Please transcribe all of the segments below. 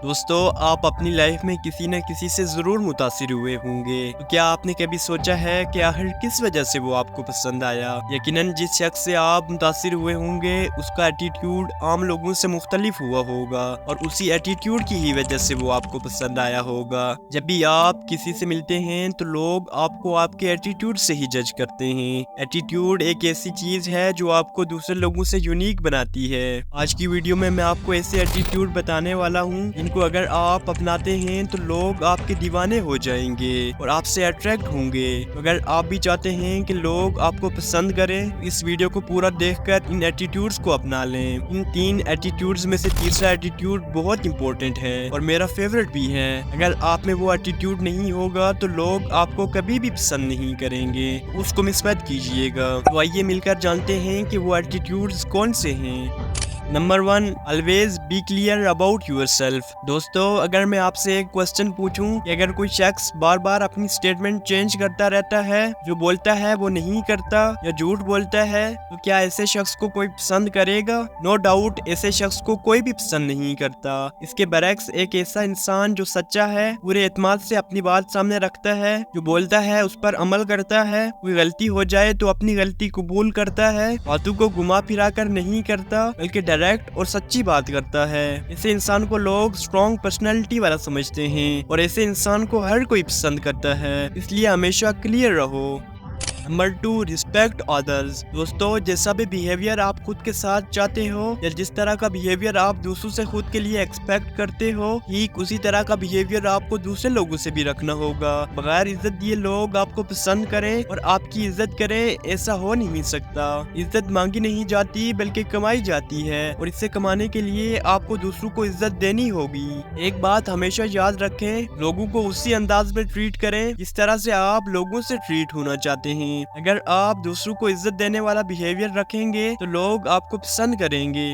دوستو آپ اپنی لائف میں کسی نہ کسی سے ضرور متاثر ہوئے ہوں گے، تو کیا آپ نے کبھی سوچا ہے کہ آخر کس وجہ سے وہ آپ کو پسند آیا؟ یقیناً جس شخص سے آپ متاثر ہوئے ہوں گے اس کا ایٹیٹیوڈ عام لوگوں سے مختلف ہوا ہوگا، اور اسی ایٹیٹیوڈ کی ہی وجہ سے وہ آپ کو پسند آیا ہوگا۔ جب بھی آپ کسی سے ملتے ہیں تو لوگ آپ کو آپ کے ایٹیٹیوڈ سے ہی جج کرتے ہیں۔ ایٹیٹیوڈ ایک ایسی چیز ہے جو آپ کو دوسرے لوگوں سے یونیک بناتی ہے۔ آج کی ویڈیو میں آپ کو ایسے ایٹیٹیوڈ بتانے والا ہوں جن کو اگر آپ اپناتے ہیں تو لوگ آپ کے دیوانے ہو جائیں گے اور آپ سے اٹریکٹ ہوں گے۔ اگر آپ بھی چاہتے ہیں کہ لوگ آپ کو پسند کریں، اس ویڈیو کو پورا دیکھ کر ان ایٹیٹیوڈز کو اپنا لیں۔ ان 3 ایٹیٹیوڈز میں سے تیسرا ایٹیٹیوڈ بہت امپورٹنٹ ہے اور میرا فیورٹ بھی ہے۔ اگر آپ میں وہ ایٹیٹیوڈ نہیں ہوگا تو لوگ آپ کو کبھی بھی پسند نہیں کریں گے، اس کو مس مت کیجیے گا۔ تو آئیے مل کر جانتے ہیں کہ وہ ایٹیٹیوڈز کون سے ہیں۔ Number 1، always be clear about yourself۔ دوستو اگر میں آپ سے ایک کوسچن پوچھوں کہ اگر کوئی شخص بار بار اپنی سٹیٹمنٹ چینج کرتا رہتا ہے، جو بولتا ہے وہ نہیں کرتا یا جھوٹ بولتا ہے، تو کیا ایسے شخص کو کوئی پسند کرے گا؟ نو ڈاؤٹ ایسے شخص کو کوئی بھی پسند نہیں کرتا۔ اس کے برعکس ایک ایسا انسان جو سچا ہے، پورے اعتماد سے اپنی بات سامنے رکھتا ہے، جو بولتا ہے اس پر عمل کرتا ہے، کوئی غلطی ہو جائے تو اپنی غلطی قبول کرتا ہے، باتوں کو گھما پھرا کر نہیں کرتا بلکہ ڈائریکٹ اور سچی بات کرتا ہے، ایسے انسان کو لوگ اسٹرانگ پرسنالٹی والا سمجھتے ہیں اور ایسے انسان کو ہر کوئی پسند کرتا ہے، اس لیے ہمیشہ کلیئر رہو۔ Number 2، respect others. دوستو جیسا بھی بیہیویئر آپ خود کے ساتھ چاہتے ہو یا جس طرح کا بیہیویئر آپ دوسروں سے خود کے لیے ایکسپیکٹ کرتے ہو، ٹھیک اسی طرح کا بیہیویئر آپ کو دوسرے لوگوں سے بھی رکھنا ہوگا۔ بغیر عزت دیے لوگ آپ کو پسند کریں اور آپ کی عزت کریں، ایسا ہو نہیں سکتا۔ عزت مانگی نہیں جاتی بلکہ کمائی جاتی ہے، اور اسے کمانے کے لیے آپ کو دوسروں کو عزت دینی ہوگی۔ ایک بات ہمیشہ یاد رکھیں، لوگوں کو اسی انداز میں ٹریٹ کریں جس طرح سے آپ لوگوں سے ٹریٹ ہونا چاہتے ہیں۔ اگر آپ دوسروں کو عزت دینے والا بیہیویئر رکھیں گے تو لوگ آپ کو پسند کریں گے۔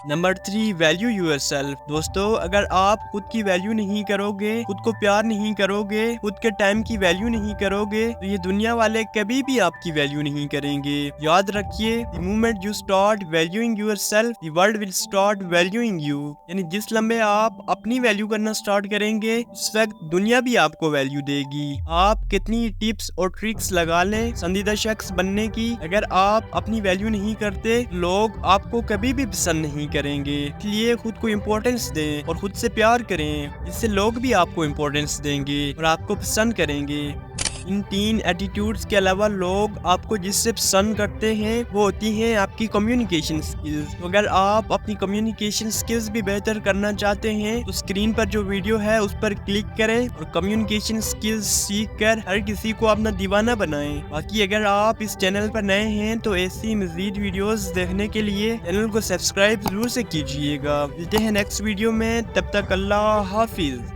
Number 3، value your self. دوستو اگر آپ خود کی ویلیو نہیں کرو گے، خود کو پیار نہیں کرو گے، خود کے ٹائم کی ویلیو نہیں کرو گے، تو یہ دنیا والے کبھی بھی آپ کی ویلیو نہیں کریں گے۔ یاد رکھیے، the moment you start valuing yourself, the world will start valuing you۔ یعنی جس لمحے آپ اپنی ویلیو کرنا سٹارٹ کریں گے، اس وقت دنیا بھی آپ کو ویلیو دے گی۔ آپ کتنی ٹپس اور ٹرکس لگا لیں پسندیدہ شخص بننے کی، اگر آپ اپنی ویلیو نہیں کرتے، لوگ آپ کو کبھی بھی پسند نہیں کریں گے۔ اس لیے خود کو امپورٹنس دیں اور خود سے پیار کریں، جس سے لوگ بھی آپ کو امپورٹنس دیں گے اور آپ کو پسند کریں گے۔ ان 3 ایٹیٹیوڈز کے علاوہ لوگ آپ کو جس سے پسند کرتے ہیں وہ ہوتی ہیں آپ کی کمیونیکیشن سکلز۔ تو اگر آپ اپنی کمیونیکیشن سکلز بھی بہتر کرنا چاہتے ہیں تو اسکرین پر جو ویڈیو ہے اس پر کلک کریں اور کمیونیکیشن سکلز سیکھ کر ہر کسی کو اپنا دیوانہ بنائیں۔ باقی اگر آپ اس چینل پر نئے ہیں تو ایسی مزید ویڈیوز دیکھنے کے لیے چینل کو سبسکرائب ضرور سے کیجیے گا۔ ملتے ہیں نیکسٹ ویڈیو میں، تب تک اللہ حافظ۔